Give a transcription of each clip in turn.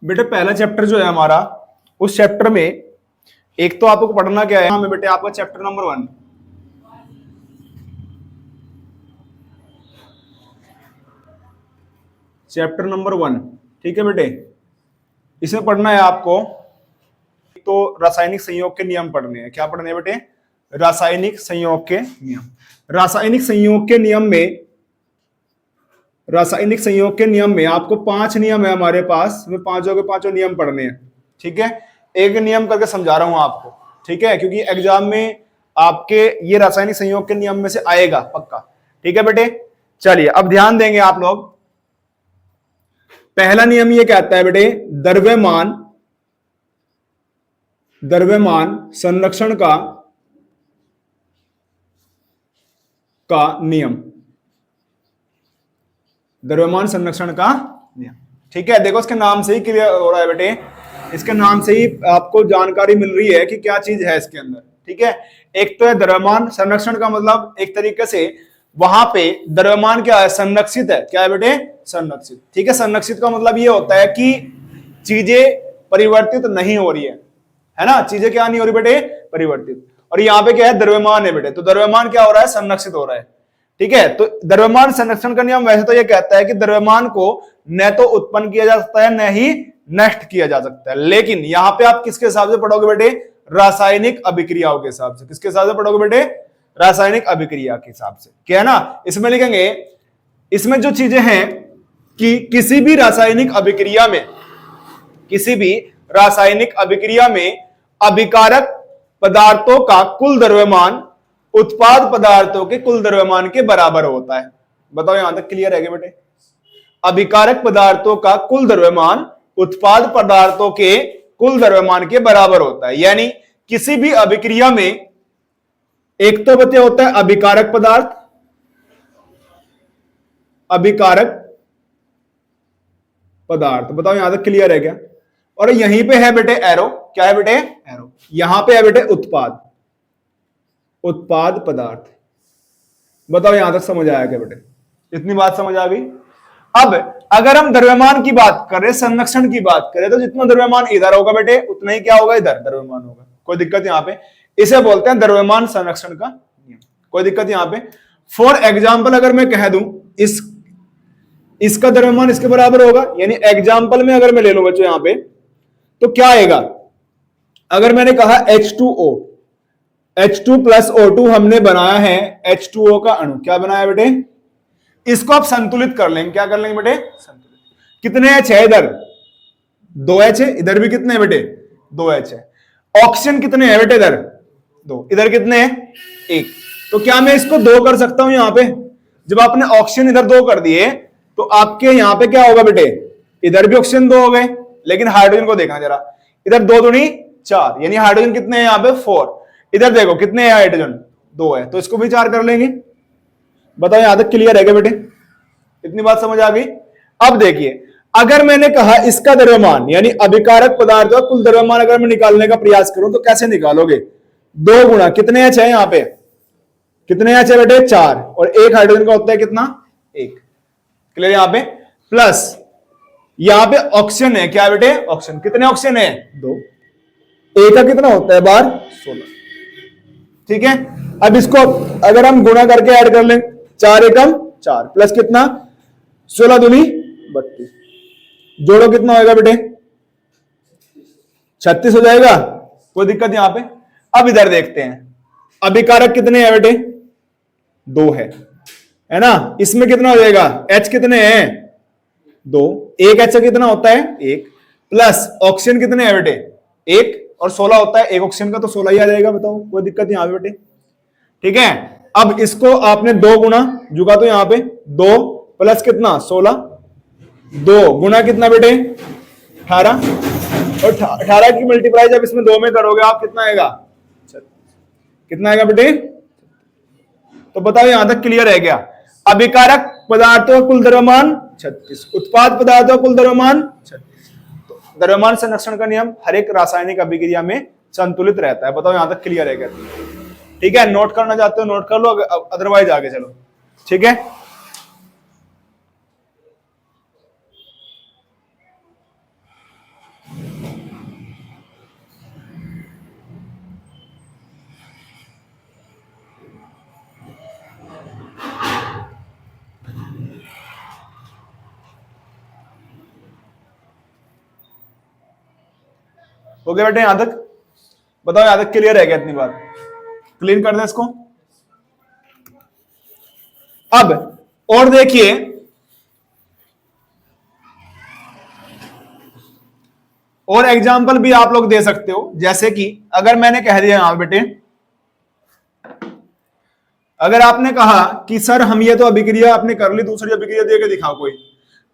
बेटे पहला चैप्टर जो है हमारा, उस चैप्टर में एक तो आपको पढ़ना क्या है हमें बेटे, आपका चैप्टर नंबर 1, चैप्टर नंबर 1, ठीक है बेटे। इसमें पढ़ना है आपको तो रासायनिक संयोग के नियम पढ़ने हैं। क्या पढ़ने हैं बेटे? रासायनिक संयोग के नियम। रासायनिक संयोग के नियम में, रासायनिक संयोग के नियम में आपको 5 नियम है हमारे पास, में पांचों के पांचों नियम पढ़ने हैं, ठीक है। एक नियम करके समझा रहा हूं आपको, ठीक है, क्योंकि एग्जाम में आपके ये रासायनिक संयोग के नियम में से आएगा पक्का, ठीक है बेटे। चलिए अब ध्यान देंगे आप लोग। पहला नियम ये कहता है बेटे, द्रव्यमान संरक्षण का नियम, द्रव्यमान संरक्षण का नियम, ठीक है। देखो इसके नाम से ही क्लियर हो रहा है बेटे, इसके नाम से ही आपको जानकारी मिल रही है कि क्या चीज है इसके अंदर, ठीक है। एक तो है द्रव्यमान संरक्षण का मतलब एक तरीके से वहां पे द्रव्यमान क्या है? संरक्षित है। क्या है बेटे? संरक्षित, ठीक है। संरक्षित का मतलब ये होता है कि चीजें परिवर्तित नहीं हो रही है ना, चीजें क्या नहीं हो रही बेटे? परिवर्तित। और यहाँ पे क्या है? द्रव्यमान है बेटे, तो द्रव्यमान क्या हो रहा है? संरक्षित हो रहा है, ठीक है। तो द्रव्यमान संरक्षण का नियम वैसे तो ये कहता है कि द्रव्यमान को न तो उत्पन्न किया जा सकता है न ही नष्ट किया जा सकता है, लेकिन यहां पे आप किसके हिसाब से पढ़ोगे बेटे? रासायनिक अभिक्रियाओं के हिसाब से। किसके हिसाब से पढ़ोगे बेटे? रासायनिक अभिक्रिया के हिसाब से। क्या है ना, इसमें लिखेंगे, इसमें जो चीजें हैं कि किसी भी रासायनिक अभिक्रिया में, किसी भी रासायनिक अभिक्रिया में अभिकारक पदार्थों का कुल द्रव्यमान उत्पाद पदार्थों के कुल द्रव्यमान के बराबर होता है। बताओ यहां तक क्लियर है क्या बेटे? अभिकारक पदार्थों का कुल द्रव्यमान उत्पाद पदार्थों के कुल द्रव्यमान के बराबर होता है। यानी किसी भी अभिक्रिया में एक तो बचे होता है अभिकारक पदार्थ, अभिकारक पदार्थ। बताओ यहां तक क्लियर है क्या? और यहीं पे है बेटे एरो। क्या है बेटे? एरो। यहां पे है बेटे उत्पाद, उत्पाद पदार्थ। बताओ यहां तक समझ आया क्या बेटे? इतनी बात समझ आ गई। अब अगर हम द्रव्यमान की बात करें, संरक्षण की बात करें, तो जितना द्रव्यमान इधर होगा बेटे उतना ही क्या होगा? इधर द्रव्यमान होगा। कोई दिक्कत यहां पे? इसे बोलते हैं द्रव्यमान संरक्षण का नियम। कोई दिक्कत यहां पे? फॉर एग्जाम्पल अगर मैं कह दूं इसका द्रव्यमान इसके बराबर होगा, यानी एग्जाम्पल में अगर मैं ले लूं बच्चों यहां पे, तो क्या आएगा? अगर मैंने कहा H2O, H2 प्लस O2 हमने बनाया है H2O का अणु। क्या बनाया बेटे? इसको आप संतुलित कर लेंगे। क्या कर लेंगे बेटे? संतुलित। कितने H है इधर? 2H है। इधर भी कितने हैं बेटे? 2H है। ऑक्सीजन कितने हैं बेटे इधर? 2। इधर कितने हैं? 1। तो क्या मैं इसको 2 कर सकता हूं यहां पे? जब आपने ऑक्सीजन इधर 2 कर दिए तो आपके यहां पे क्या होगा बेटे? इधर भी ऑक्सीजन 2 हो गए, लेकिन हाइड्रोजन को देखना जरा, इधर 2 दूनी 4, यानी हाइड्रोजन कितने हैं यहां पे? 4। इधर देखो कितने हैं हाइड्रोजन? 2 है, तो इसको भी 4 कर लेंगे। बताओ यहां तक क्लियर है क्या बेटे? इतनी बात समझ आ गई। अब देखिए, अगर मैंने कहा इसका द्रव्यमान यानी अभिकारक पदार्थ का कुल द्रव्यमान अगर मैं निकालने का प्रयास करूं तो कैसे निकालोगे? 2 गुणा कितने H है यहां पे? कितने H है बेटे? 4। और 1 हाइड्रोजन का होता है कितना? 1। क्लियर? यहां पे प्लस यहां पे ऑक्सीजन है। क्या बेटे? ऑक्सीजन। कितने ऑक्सीजन है? 2। A का कितना होता है बार? 16। ठीक है। अब इसको अगर हम गुणा करके ऐड कर लें, 4 एकम 4 प्लस कितना? 16 दूनी 32। जोड़ो कितना होगा बेटे? 36 हो जाएगा। कोई दिक्कत यहां पे? अब इधर देखते हैं, अभिकारक कितने हैं बेटे? 2 है ना। इसमें कितना हो जाएगा? H कितने हैं? 2। 1 H कितना होता है? 1 प्लस ऑक्सीजन कितने हैं बेटे? 1 और 16 होता है 1 ऑक्सीजन का, तो 16 ही आ जाएगा। बताओ कोई दिक्कत यहां पे बेटे? ठीक है। अब इसको आपने 2 गुना जुगा तो यहां पे 2 प्लस कितना? 16। 2 गुना कितना बेटे? 18। और 18 की मल्टीप्लाई जब इसमें 2 में करोगे आप कितना आएगा? कितना आएगा बेटे? तो बताओ यहां तक क्लियर है क्या? अभिकारक पदार्थों का कुल द्रव्यमान 36, उत्पाद पदार्थों का कुल द्रव्यमान 36। तो द्रव्यमान संरक्षण का नियम हर एक रासायनिक अभिक्रिया में संतुलित रहता है। बताओ यहां तक क्लियर है क्या? ठीक है। नोट करना चाहते हो नोट कर लो, अदरवाइज आगे चलो। ठीक है। हो गया बेटे यहां तक? बताओ यहां तक क्लियर है क्या? इतनी बात क्लीन कर दें इसको। अब और देखिए, और एग्जाम्पल भी आप लोग दे सकते हो, जैसे कि अगर मैंने कह दिया यहां बेटे, अगर आपने कहा कि सर हम ये तो अभिक्रिया आपने कर ली, दूसरी अभिक्रिया दे के दिखाओ कोई,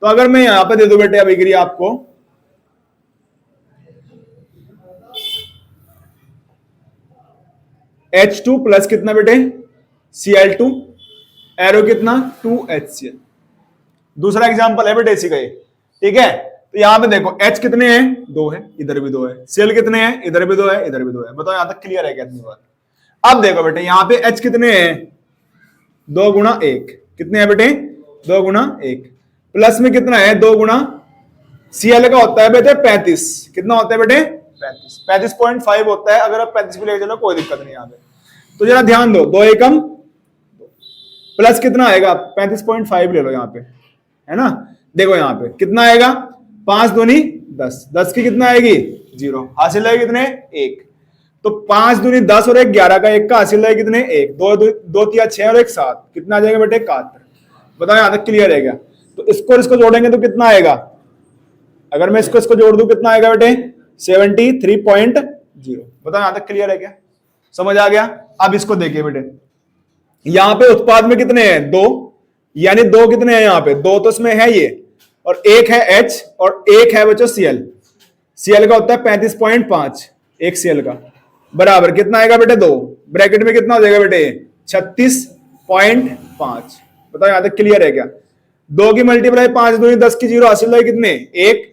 तो अगर मैं यहां पे दे दूं बेटे अभिक्रिया आपको, H2 प्लस कितना बेटे Cl2, एरो कितना 2HCl। दूसरा एग्जांपल है बेटे इसी का ये, ठीक है। तो यहां पे देखो H कितने हैं? 2 है, इधर भी 2 है। Cl कितने हैं? इधर भी 2 है, इधर भी 2 है। बताओ यहां तक क्लियर है क्या इतनी बात? अब देखो बेटे यहां पे H कितने हैं? 2 गुणा 1। कितने हैं बेटे? 2 गुणा 1। प्लस में कितना है? 2 गुणा Cl का होता है बेटे 35। कितना होता है बेटे? 35। 35.5 होता है। अगर आप 35 भी लेके चलो कोई दिक्कत नहीं यहां पे। तो जरा ध्यान दो, 2 एकम प्लस कितना आएगा? 35.5 ले लो यहां पे, है ना। देखो यहां पे कितना आएगा? 5 दूनी 10, 10 की कितना आएगी? 0। हासिल है कितने? 1। तो 5 दूनी 10 और 1 11 का, 1 का हासिल है कितने? 1। 2 3 6 और 1 7, कितना आ जाएगा बेटे? 71। बताओ यहां तक क्लियर है क्या? तो इसको जोड़ेंगे तो कितना आएगा? अगर मैं इसको जोड़ दूं कितना आएगा बेटे? 73.0। बताओ यहां तक क्लियर है क्या? समझ आ गया? अब इसको देखिए बेटे, यहां पे उत्पाद में कितने हैं? 2, यानी 2 कितने हैं यहां पे? 2 तो इसमें है ये, और 1 है H और 1 है बच्चों Cl। Cl का होता है 35.5, 1 Cl का बराबर कितना आएगा बेटे? 2। ब्रैकेट में कितना हो जाएगा बेटे? 36.5। बताओ यहां तक क्लियर है क्या? 2 की मल्टीप्लाई 5 दूनी 10 की 0, हासिल है कितने? 1।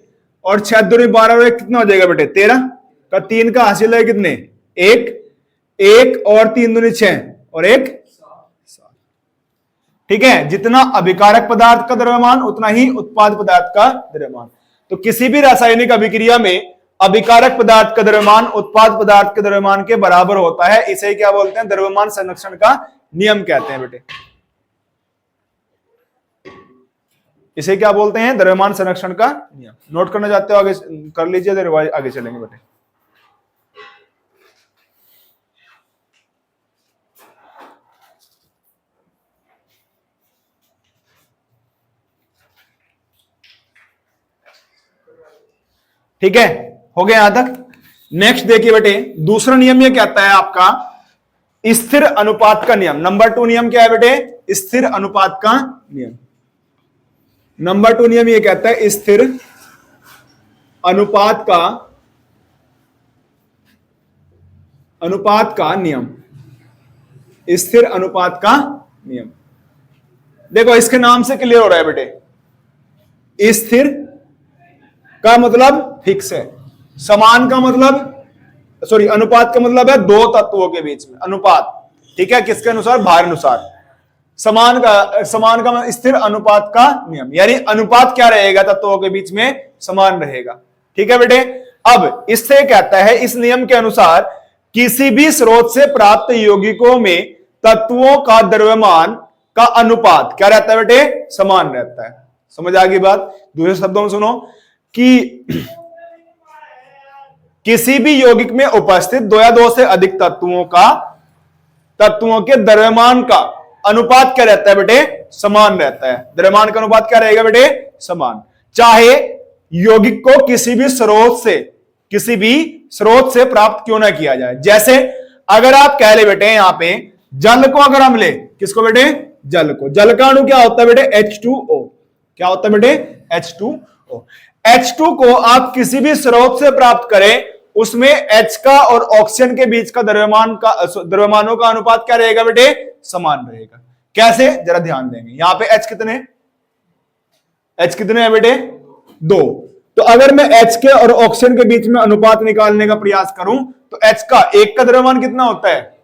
और 6 दूनी 12 और 1 कितना हो जाएगा बेटे? 13 का 3 का हासिल है कितने? 1। 1 और 3 दूनी 6 और 1 7। ठीक है। जितना अभिकारक पदार्थ का द्रव्यमान उतना ही उत्पाद पदार्थ का द्रव्यमान। तो किसी भी रासायनिक अभिक्रिया में अभिकारक पदार्थ का द्रव्यमान उत्पाद पदार्थ के द्रव्यमान के बराबर होता है। इसे क्या बोलते हैं? द्रव्यमान संरक्षण का नियम कहते हैं बेटे। इसे क्या बोलते हैं? द्रव्यमान संरक्षण का नियम। नोट करना चाहते हो आगे कर लीजिए, तो आगे चलेंगे बेटे। ठीक है, हो गया यहां तक। नेक्स्ट देखिए बेटे, दूसरा नियम ये कहता है आपका स्थिर अनुपात का नियम। नंबर 2 नियम क्या है बेटे? स्थिर अनुपात का नियम। नंबर 2 नियम ये कहता है स्थिर अनुपात का नियम। स्थिर अनुपात का नियम। देखो इसके नाम से क्लियर हो रहा है बेटे, स्थिर का मतलब फिक्स है, समान का मतलब अनुपात का मतलब है दो तत्वों के बीच में अनुपात। ठीक है, किसके अनुसार? भार अनुसार। समान का स्थिर अनुपात का नियम, यानी अनुपात क्या रहेगा? तत्वों के बीच में समान रहेगा। ठीक है बेटे। अब इससे कहता है, इस नियम के अनुसार किसी भी स्रोत से प्राप्त यौगिकों में तत्वों का द्रव्यमान का अनुपात क्या रहता है बेटे? समान रहता है। समझ आ गई बात? दूसरे शब्दों में सुनो कि किसी भी यौगिक में उपस्थित 2 या 2 से अधिक तत्वों के द्रव्यमान का अनुपात क्या रहता है बेटे? समान रहता है। द्रव्यमान का अनुपात क्या रहेगा बेटे? समान। चाहे यौगिक को किसी भी स्रोत से प्राप्त क्यों ना किया जाए। जैसे अगर आप कह ले बेटे यहां पे जल को, अगर हम ले किसको बेटे? जल को। जल का अणु क्या होता है बेटे? H2O। क्या होता है बेटे? H2O। H2 को आप किसी भी स्रोत से प्राप्त करें, उसमें H का और ऑक्सीजन के बीच का द्रव्यमानों का अनुपात क्या रहेगा बेटे? समान रहेगा। कैसे? जरा ध्यान देंगे। यहां पे H कितने हैं बेटे? 2। तो अगर मैं H के और ऑक्सीजन के बीच में अनुपात निकालने का प्रयास करूं तो H का 1 का द्रव्यमान कितना होता है?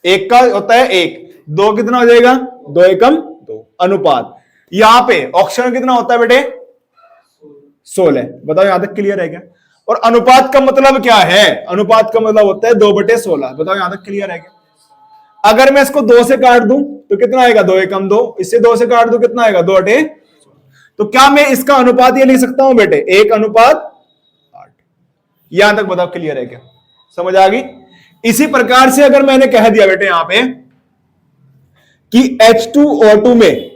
1 का होता है 1। 2 कितना हो जाएगा? 2 एकम 2 अनुपात। यहां पे ऑक्सीजन कितना होता है बेटे? 16। बताओ यहां तक क्लियर है क्या? और अनुपात का मतलब क्या है? अनुपात का मतलब होता है 2/16। बताओ यहां तक क्लियर है क्या? अगर मैं इसको 2 से काट दूं तो कितना आएगा? 2 एकम 2। इससे 2 से काट दूं कितना आएगा? 2/16। तो क्या मैं इसका अनुपात ये लिख सकता हूं बेटे? 1:8। यहां तक बताओ क्लियर है क्या, समझ आ गई। इसी प्रकार से अगर मैंने कह दिया बेटे यहां पे कि H2O2 में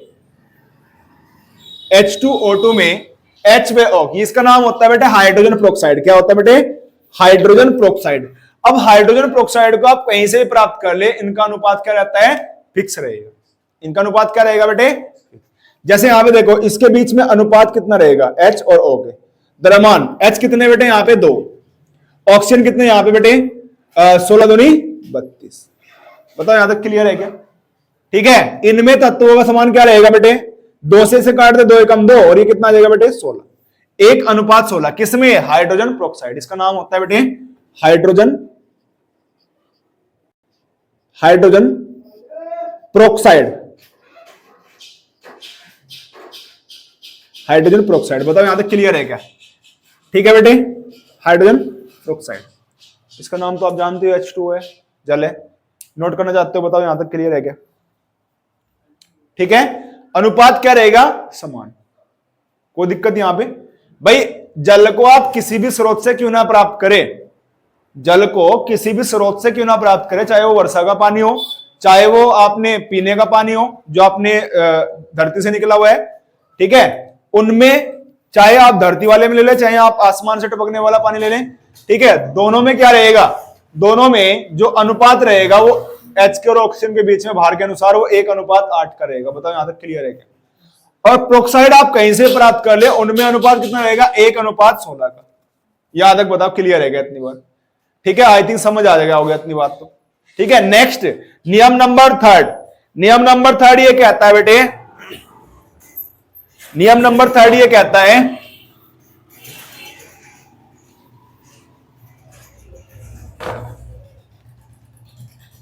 H2O2 में इसका नाम होता है बेटे हाइड्रोजन प्रोक्साइड। क्या होता है बेटे? Hydrogen peroxide. अब हाइड्रोजन प्रोक्साइड को आप कहीं से भी प्राप्त कर ले, इनका अनुपात क्या रहता है? फिक्स रहेगा। इनका अनुपात क्या रहेगा बेटे? जैसे यहां पे देखो, इसके बीच में अनुपात कितना रहेगा? H और O के द्रव्यमान। H कितने बेटे? यहां पे 2। ऑक्सीजन कितने यहां पे बेटे? 16 दूनी 32। बताओ यहां तक क्लियर है क्या? ठीक है। इनमें तत्वों का समान क्या रहेगा बेटे? 2 से काट दे, 2 एकम 2, और ये कितना आ जाएगा बेटे? 16। 1:16 किसमें? Hydrogen peroxide. इसका नाम होता है बेटे हाइड्रोजन प्रोक्साइड। Hydrogen peroxide. बताओ यहां तक क्लियर है क्या? ठीक है बेटे, हाइड्रोजन प्रोक्साइड। इसका नाम तो आप जानते हो, H2O है, जल है। नोट करना चाहते हो? बताओ यहां तक क्लियर है क्या? ठीक है। अनुपात क्या रहेगा? समान। कोई दिक्कत यहां पे? भाई जल को आप किसी भी स्रोत से क्यों ना प्राप्त करें, जल को किसी भी स्रोत से क्यों ना प्राप्त करें, चाहे वो वर्षा का पानी हो, चाहे वो आपने पीने का पानी हो जो आपने धरती से निकला हुआ है, ठीक है, उनमें चाहे आप धरती वाले में ले लें, चाहे आप आसमान से टपकने वाला पानी ले लें, ठीक है, दोनों में क्या रहेगा? दोनों में जो अनुपात रहेगा वो H के और ऑक्सीजन के बीच में भार के अनुसार वो 1:8 का रहेगा। बताओ यहां तक क्लियर है क्या? और प्रोक्साइड आप कहीं से प्राप्त कर ले, उनमें अनुपात कितना रहेगा? 1:16 का। यहां तक बताओ क्लियर है क्या इतनी बात? ठीक है, आई थिंक समझ आ जाएगा, हो गया इतनी बात तो। ठीक है, नेक्स्ट नियम नंबर 3। नियम नंबर 3 ये कहता है बेटे, नियम नंबर 3 ये कहता है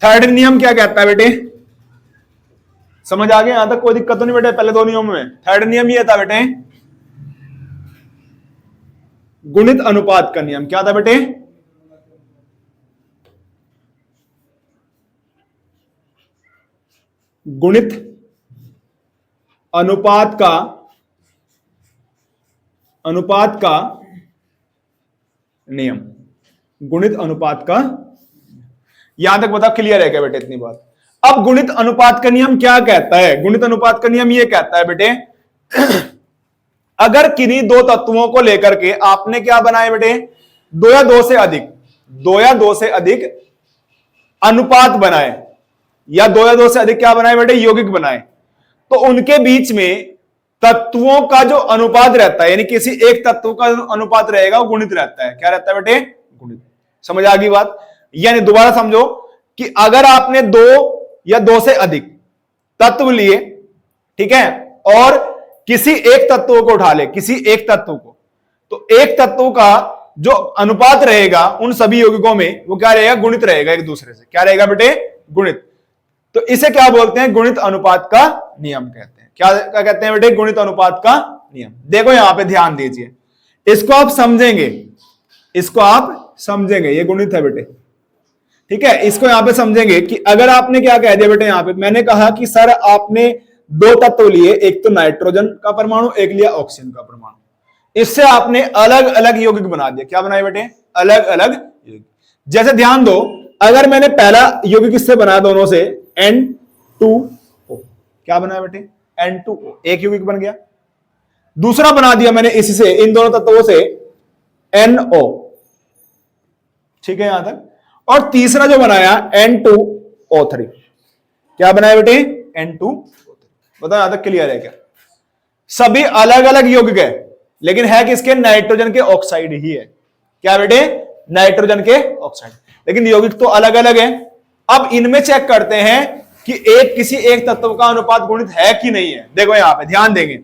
थर्ड नियम क्या कहता है बेटे? समझ आ गया यहां तक? कोई दिक्कत तो नहीं बेटे पहले 2 नियम में? थर्ड नियम ये था बेटे गुणित अनुपात का नियम। क्या था बेटे? गुणित अनुपात का नियम। गुणित अनुपात का। यहां तक बता क्लियर है क्या बेटे इतनी बात? अब गुणित अनुपात का नियम क्या कहता है? गुणित अनुपात का नियम ये कहता है बेटे अगर किन्हीं 2 तत्वों को लेकर के आपने क्या बनाए बेटे? 2 या 2 से अधिक अनुपात बनाए, या 2 या 2 से अधिक क्या बनाए बेटे? यौगिक बनाए, तो उनके बीच में तत्वों का जो अनुपात रहता है, यानी किसी एक तत्व का अनुपात रहेगा वो गुणित रहता है। क्या रहता है बेटे? गुणित। समझ आ गई बात? यानी दोबारा समझो कि अगर आपने 2 या 2 से अधिक तत्व लिए, ठीक है, और किसी एक तत्व को उठा ले, किसी एक तत्व को, तो एक तत्व का जो अनुपात रहेगा उन सभी यौगिकों में वो क्या रहेगा? गुणित रहेगा एक दूसरे से। क्या रहेगा बेटे? गुणित। तो इसे क्या बोलते हैं? गुणित अनुपात का नियम कहते हैं। क्या कहते हैं बेटे? गुणित अनुपात का नियम। देखो यहां पे ध्यान दीजिए, इसको आप समझेंगे, इसको आप समझेंगे, ये गुणित है बेटे, ठीक है। इसको यहां पे समझेंगे कि अगर आपने क्या कह दिया बेटे, यहां पे मैंने कहा कि सर आपने 2 तत्व लिए, एक तो नाइट्रोजन का परमाणु, एक लिया ऑक्सीजन का परमाणु, इससे आपने अलग अलग यौगिक बना दिया। क्या बनाए बेटे? अलग अलग यौगिक। जैसे ध्यान दो, अगर मैंने पहला यौगिक इससे बनाया दोनों से N2O, क्या बनाया बेटे? N2O, एक यौगिक बन गया। दूसरा बना दिया मैंने इससे, इन दोनों तत्वों से NO, ठीक है यहां तक। और तीसरा जो बनाया N2O3, क्या बनाया बेटे? N2O3। बताओ यहां तक क्लियर है क्या? सभी अलग अलग यौगिक है, लेकिन है किसके? नाइट्रोजन के ऑक्साइड ही है। क्या बेटे? नाइट्रोजन के ऑक्साइड, लेकिन यौगिक तो अलग अलग है। अब इनमें चेक करते हैं कि किसी एक तत्व का अनुपात गुणित है कि नहीं है। देखो यहां पे ध्यान देंगे,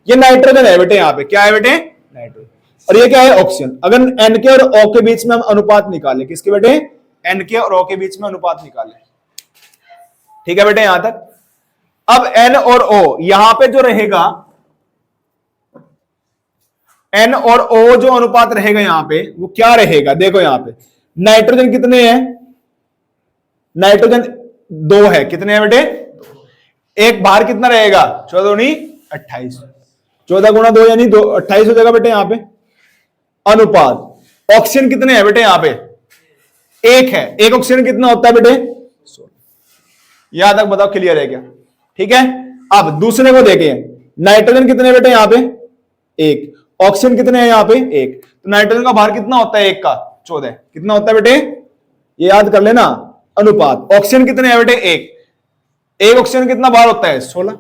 ये नाइट्रोजन है बेटे, यहां पे क्या है बेटे? नाइट्रोजन। और ये क्या है? ऑक्सीजन। अगर N के और O के बीच में हम अनुपात निकालें, किसके बेटे? N के और O के बीच में अनुपात निकालें, ठीक है बेटे यहां तक। अब N और O यहां पे जो रहेगा, N और O जो अनुपात रहेगा यहां पे, वो क्या रहेगा? देखो यहां पे नाइट्रोजन कितने हैं? नाइट्रोजन 2 है। कितने हैं बेटे? एक बाहर कितना रहेगा? 14 दूनी 28, 14 गुणा 2 यानी 28 हो जाएगा बेटे यहां पे अनुपात। ऑक्सीजन कितने हैं बेटे? यहां पे एक है। एक ऑक्सीजन कितना होता है बेटे? 16। यहां तक बताओ क्लियर है क्या? ठीक है। अब दूसरे को देखें, नाइट्रोजन कितने बेटे? यहां पे एक। ऑक्सीजन कितने हैं? यहां पे एक। तो नाइट्रोजन का भार कितना होता है? एक का 14। कितना होता है बेटे? ये याद कर लेना अनुपात। ऑक्सीजन कितने हैं बेटे? एक। एक ऑक्सीजन कितना भार होता है? 16।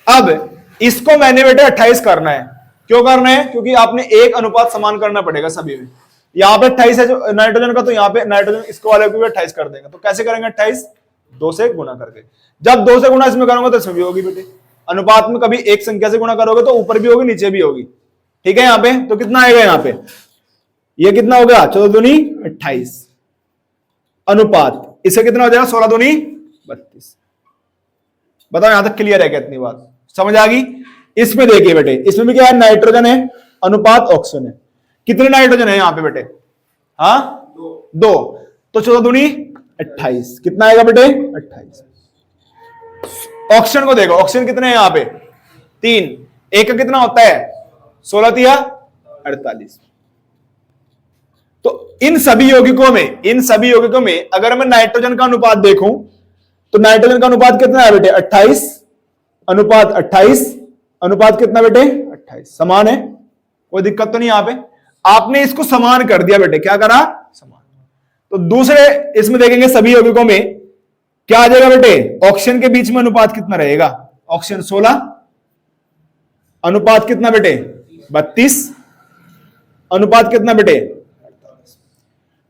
अब इसको मैंने बेटे 28 करना है। क्यों करना है? क्योंकि आपने एक अनुपात समान करना पड़ेगा सभी में। यहां पे 28 है जो नाइट्रोजन का, तो यहां पे नाइट्रोजन इसको वाले को भी 28 कर देंगे। तो कैसे करेंगे 28? 2 से गुणा करके। जब 2 से गुणा इसमें करोगे तो इसमें भी होगी बेटे। अनुपात में कभी एक संख्या से गुणा करोगे तो ऊपर भी होगी नीचे भी होगी। ठीक है। यहां पे तो कितना आएगा? यहां पे ये कितना हो गया? 14 दूनी 28 अनुपात। इससे कितना हो जाएगा? 16 दूनी 32। बताओ यहां तक क्लियर है क्या? इतनी बात समझ आ गई? इसमें देखिए बेटे, इसमें भी क्या है? नाइट्रोजन है अनुपात ऑक्सीजन है। कितने नाइट्रोजन है यहां पे बेटे? हाँ, 2। तो 14 दूनी 28। कितना आएगा बेटे? 28। ऑक्सीजन को देखो, ऑक्सीजन कितने हैं यहां पे? 3। एक का कितना होता है? 16 तिया 48। तो इन सभी यौगिकों में अगर मैं नाइट्रोजन का अनुपात देखूं तो नाइट्रोजन का अनुपात कितना है बेटे? 28 अनुपात 28 अनुपात कितना बेटे? 28। समान है, कोई दिक्कत तो नहीं। यहां पे आपने इसको समान कर दिया बेटे। क्या करा? समान। तो दूसरे इसमें देखेंगे सभी यौगिकों में क्या आ जाएगा बेटे? ऑक्सीजन के बीच में अनुपात कितना रहेगा? ऑक्सीजन 16 अनुपात कितना बेटे? 32 अनुपात कितना बेटे? 48।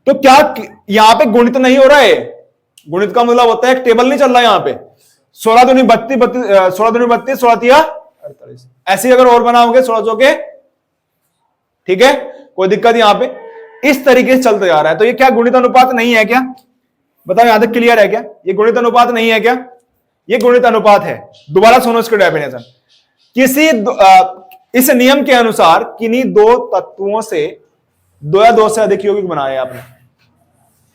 तो क्या यहां पे गुणित नहीं हो रहा है? गुणित का मतलब होता है एक टेबल नहीं चल रहा यहां पे। 16 दूनी 32, 16 दूनी 32, 16 तिया 48। ऐसे अगर और बनाओगे 16 चौके, ठीक है, कोई दिक्कत यहां पे इस तरीके से चलते जा रहा है। तो ये क्या गुणित अनुपात नहीं है क्या? बताओ यहां तक क्लियर है क्या? ये गुणित अनुपात नहीं है क्या? ये गुणित अनुपात है। दोबारा सुनो इसके डेफिनेशन। इस नियम के अनुसार किन्हीं दो तत्वों से 2 या 2 से अधिक यौगिक बनाए आपने,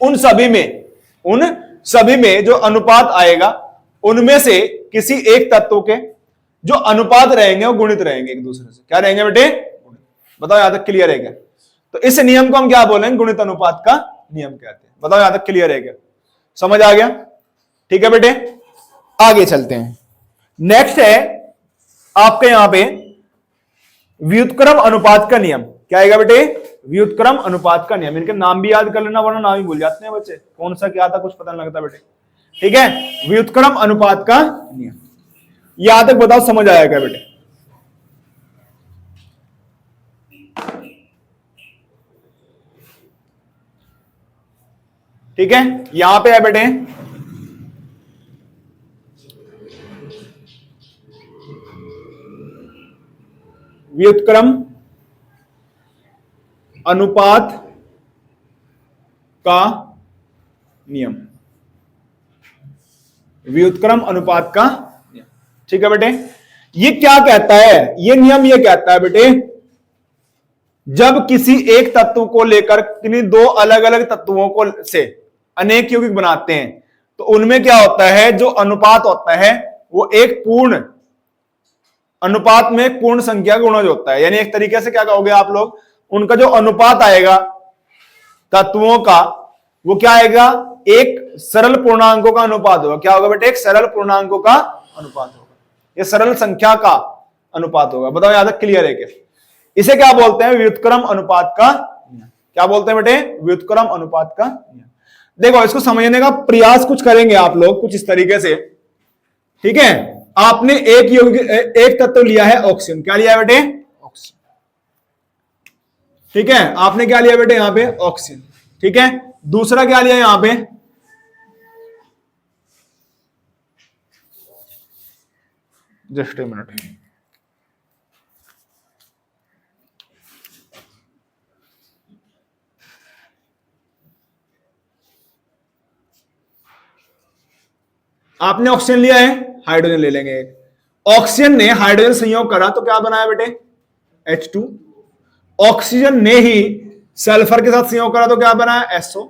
उन सभी में जो अनुपात आएगा उनमें से किसी एक तत्व के जो अनुपात रहेंगे वो गुणित रहेंगे एक दूसरे से। क्या रहेंगे बेटे? बताओ यहां तक क्लियर है क्या? तो इस नियम को हम क्या बोलेंगे? गुणित अनुपात का नियम कहते हैं। बताओ यहां तक क्लियर है क्या? समझ आ गया? ठीक है बेटे, आगे चलते हैं। नेक्स्ट है आपके यहां पे व्युत्क्रम अनुपात का नियम। क्या आएगा बेटे? व्युत्क्रम अनुपात का नियम। इनके नाम भी याद कर लेना वरना नाम ही भूल जाते हैं बच्चे, कौन सा क्या था कुछ पता नहीं लगता बेटे। ठीक है, व्युत्क्रम अनुपात का नियम। यहां तक बताओ समझ आया क्या बेटे? ठीक है, यहां पे है बेटे व्युत्क्रम अनुपात का नियम। व्युत्क्रम अनुपात का नियम, ठीक है बेटे। ये क्या कहता है? ये नियम ये कहता है बेटे, जब किसी एक तत्व को लेकर किन्हीं 2 अलग अलग तत्वों को से अनेक यौगिक बनाते हैं तो उनमें क्या होता है? जो अनुपात होता है वो एक पूर्ण अनुपात में एक पूर्ण संख्या का गुणज होता है। यानी एक तरीके से क्या कहोगे आप लोग, उनका जो अनुपात आएगा तत्वों का वो क्या आएगा? एक सरल पूर्णांकों का अनुपात होगा। क्या होगा बेटे? एक सरल पूर्णांकों का अनुपात होगा। ये सरल संख्या का अनुपात होगा। बताओ यहां तक क्लियर है क्या? इसे क्या बोलते हैं? व्युत्क्रम अनुपात का नियम। क्या बोलते हैं बेटे? व्युत्क्रम अनुपात का नियम। देखो इसको समझने का प्रयास कुछ करेंगे आप लोग कुछ इस तरीके से। ठीक है, आपने एक तत्व लिया है ऑक्सीजन। क्या लिया है बेटे? ऑक्सीजन। ठीक है, आपने क्या लिया बेटे? यहां पे ऑक्सीजन। ठीक है, दूसरा क्या लिया यहां पे? Just a minute. आपने ऑक्सीजन लिया है, हाइड्रोजन ले लेंगे। ऑक्सीजन ने हाइड्रोजन संयोग करा तो क्या बनाया बेटे? H2। ऑक्सीजन ने ही सल्फर के साथ संयोग करा तो क्या बनाया? SO।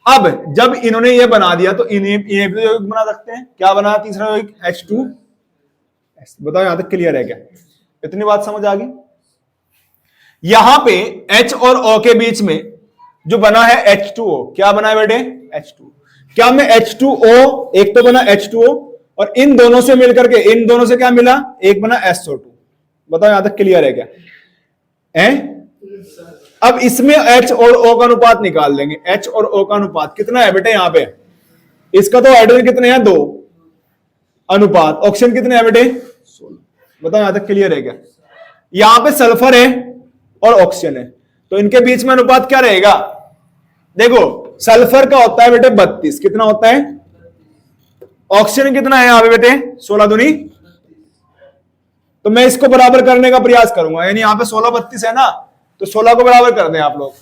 अब जब इन्होंने ये बना दिया तो इन्हें भी यौगिक बना सकते हैं। क्या बनाया तीसरा यौगिक? H2। बताओ यहां तक क्लियर है क्या? इतनी बात समझ आ गई? यहां पे H और O के बीच में जो बना है H2O, क्या बना है बेटे? H2O। क्या मैं H2O, एक तो बना H2O और इन दोनों से मिलकर के, इन दोनों से क्या मिला? एक बना SO2। बताओ यहां तक क्लियर है क्या? अब इसमें H और O का अनुपात निकाल लेंगे। H और O का अनुपात कितना है बेटे? यहां पे इसका तो हाइड्रोजन कितने हैं? 2 अनुपात, ऑक्सीजन कितने हैं बेटे? 16। बताओ यहां तक क्लियर है क्या? यहां पे सल्फर है और ऑक्सीजन है, तो इनके बीच में अनुपात क्या रहेगा? देखो सल्फर का होता है बेटे 32, कितना होता है? ऑक्सीजन कितना है यहां पे बेटे? 16 दूनी, तो मैं इसको बराबर करने का प्रयास करूंगा, यानी यहां पे 16 32 है ना, तो 16 को बराबर कर दें आप लोग।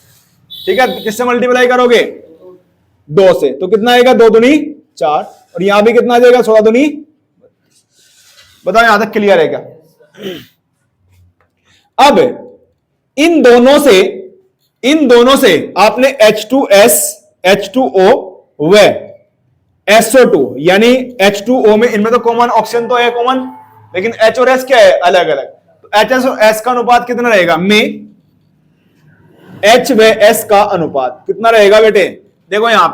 ठीक है, किससे मल्टीप्लाई करोगे? 2 से, तो कितना आएगा? 2 दूनी 4, और यहां भी कितना आ जाएगा? 16 दूनी। बताओ यहां तक क्लियर है क्या? अब इन दोनों से आपने H2S, H2O व SO2, यानी H2O में इनमें तो कॉमन ऑक्सीजन तो है कॉमन, लेकिन H और S क्या है? अलग अलग। तो H और S का अनुपात कितना रहेगा? में H व S का अनुपात कितना रहेगा बेटे? देखो यहां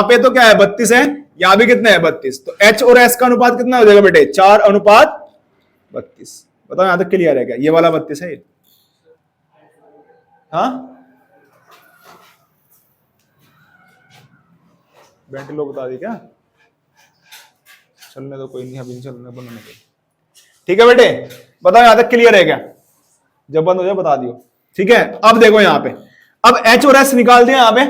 पे तो क्या है? 32 है, यहां भी कितने है? 32। तो H और S का अनुपात कितना हो जाएगा बेटे? 4 अनुपात 32। बताओ यहां तक क्लियर है क्या? ये वाला 32 है ये? हाँ, वेंटिलो बता दी क्या? चलने दो, कोई नहीं, अभी चलने बनाने को। ठीक है बेटे, बताओ यहां तक क्लियर है क्या? जब बंद हो जाए बता दियो। ठीक है, अब देखो यहां पे, अब H और S निकाल दिया यहां पे,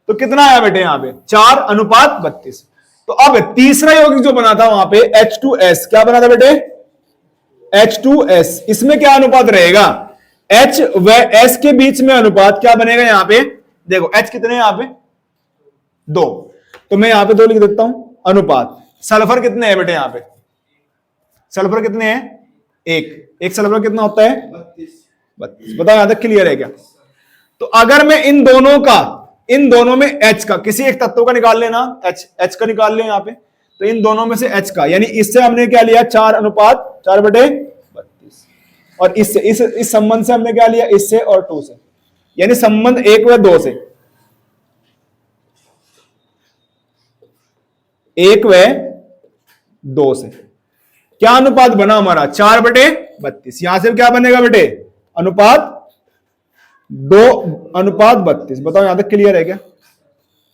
तो कितना आया बेटे? यहां पे 4 अनुपात 32। तो अब तीसरा यौगिक जो बना था वहां पे H2S, क्या बना था बेटे? H2S, इसमें क्या अनुपात रहेगा? H व S के बीच में अनुपात क्या बनेगा? यहां पे देखो H कितने हैं यहां पे? 2, तो मैं यहां पे 2 लिख देता हूं अनुपात। सल्फर कितने हैं बेटे? यहां पे सल्फर कितने हैं? एक सल्फर कितना होता है? 32। बताओ यहां तक क्लियर है क्या? तो अगर मैं इन दोनों में H का किसी एक तत्व का निकाल लेना, H का निकाल ले यहां पे, तो इन दोनों में से H का, यानी इससे हमने क्या लिया? 4 अनुपात 4 बटे 32, और इससे इस संबंध से हमने क्या लिया? इससे और 2 से, यानी संबंध 1 व 2 से, 1 व 2 से क्या अनुपात बना हमारा? 4 बटे 32। यहां से क्या बनेगा बेटे? अनुपात 2 अनुपात 32। बताओ यहां तक क्लियर है क्या?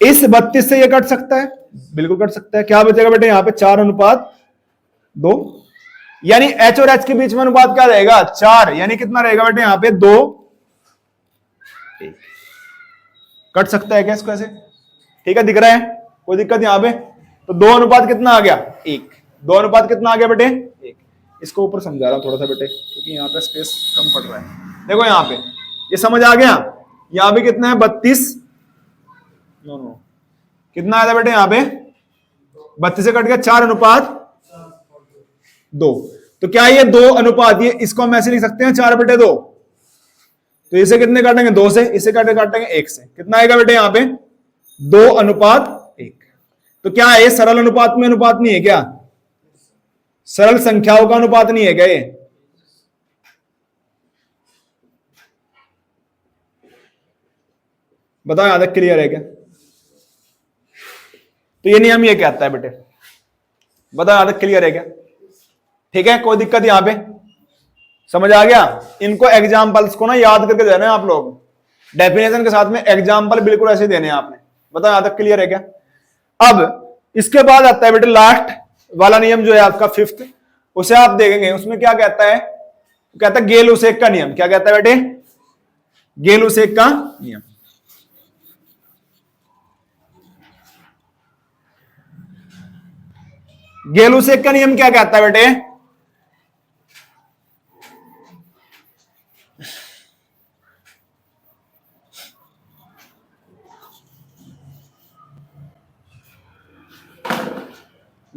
इस 32 से ये कट सकता है, बिल्कुल कट सकता है। क्या बचेगा बेटे? यहां पे 4 अनुपात 2, यानी H और H के बीच में अनुपात क्या रहेगा? 4, यानी कितना रहेगा बेटे? यहां पे 2 1। कट सकता है क्या इसको ऐसे? ठीक है, दिख रहा है, कोई दिक्कत यहां पे? तो 2 अनुपात कितना आ गया? 1। 2 अनुपात कितना आ गया बेटे? 1। इसको ऊपर समझा रहा हूं थोड़ा सा बेटे, क्योंकि यहां पे स्पेस कम पड़ रहा है। देखो यहां पे ये समझ आ गया? यहां पे कितना है? 32। नो, कितना आया था बेटे? यहां पे 32 से कट गया 4 अनुपात 2। तो क्या ये 2 अनुपात, ये इसको हम ऐसे लिख सकते हैं 4 बटे 2। तो इसे कितने काटेंगे? 2 से। इसे काटेंगे 1 से। कितना आएगा बेटे यहां पे? 2 अनुपात 1। तो क्या है ये? सरल अनुपात में अनुपात नहीं है क्या? सरल संख्याओं का अनुपात नहीं है क्या ये? बताओ यहां तक क्लियर है क्या? तो ये नियम ये कहता है बेटे। बताओ यहां तक क्लियर है क्या? ठीक है, कोई दिक्कत यहां पे? समझ आ गया? इनको एग्जाम्पल्स को ना याद करके देना है आप लोग, डेफिनेशन के साथ में एग्जाम्पल बिल्कुल ऐसे देने हैं आपने। बताओ यहां तक क्लियर है क्या? अब इसके बाद आता है बेटे लास्ट वाला नियम जो है आपका 5th, उसे आप देखेंगे। उसमें क्या कहता है? कहता है गेल-लुसेक का नियम। क्या कहता है बेटे? गेल-लुसेक का नियम। गेल-लुसेक का नियम क्या कहता है बेटे?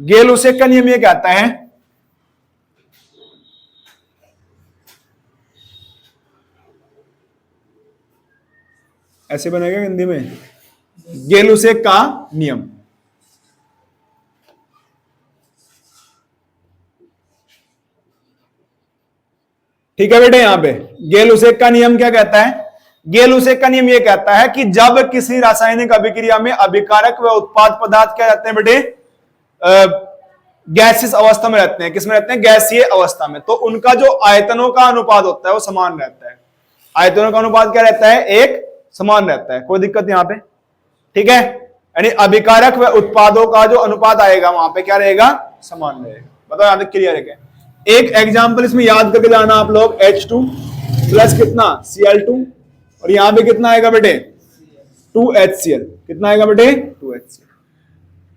गेल-लुसेक का नियम ये कहता है, ऐसे बनेगा हिंदी में, गेल-लुसेक का नियम। ठीक है बेटे। यहां पे गेल-लुसेक का नियम क्या कहता है? गेल-लुसेक का नियम यह कहता है कि जब किसी रासायनिक अभिक्रिया में अभिकारक व उत्पाद पदार्थ क्या रहते हैं बेटे? गैसियस अवस्था में रहते हैं। किसमें रहते हैं? गैसीय अवस्था में। तो उनका जो आयतनों का अनुपात होता है वो समान रहता है। आयतनों का अनुपात क्या रहता है? एक समान रहता है। कोई दिक्कत यहां पे? ठीक है, यानी अभिकारक व उत्पादों का जो अनुपात आएगा वहां पे क्या रहेगा? समान रहेगा। बताओ यहां तक क्लियर है क्या? एक एग्जाम्पल इसमें याद करके जाना आप लोग, H2 प्लस कितना? Cl2, और यहां पे कितना आएगा बेटे? 2HCl। कितना आएगा बेटे? 2HCl।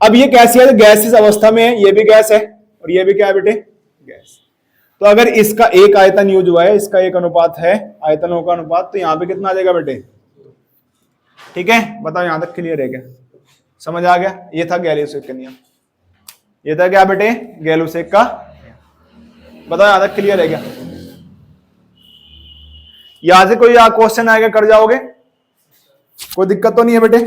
अब ये कैसी है? गैसियस अवस्था में है, ये भी गैस है और ये भी क्या है बेटे? गैस। तो अगर इसका एक आयतन यूज हुआ है, इसका एक अनुपात है आयतनों का अनुपात, तो यहां पे कितना आ जाएगा बेटे? ठीक है, बताओ यहां तक क्लियर है क्या? समझ आ गया? ये था गेल-लुसेक का नियम। ये था क्या बेटे? गेल-लुसेक का। बताओ यहां तक क्लियर है क्या? यहां से कोई क्वेश्चन आएगा कर जाओगे? कोई दिक्कत तो नहीं है बेटे?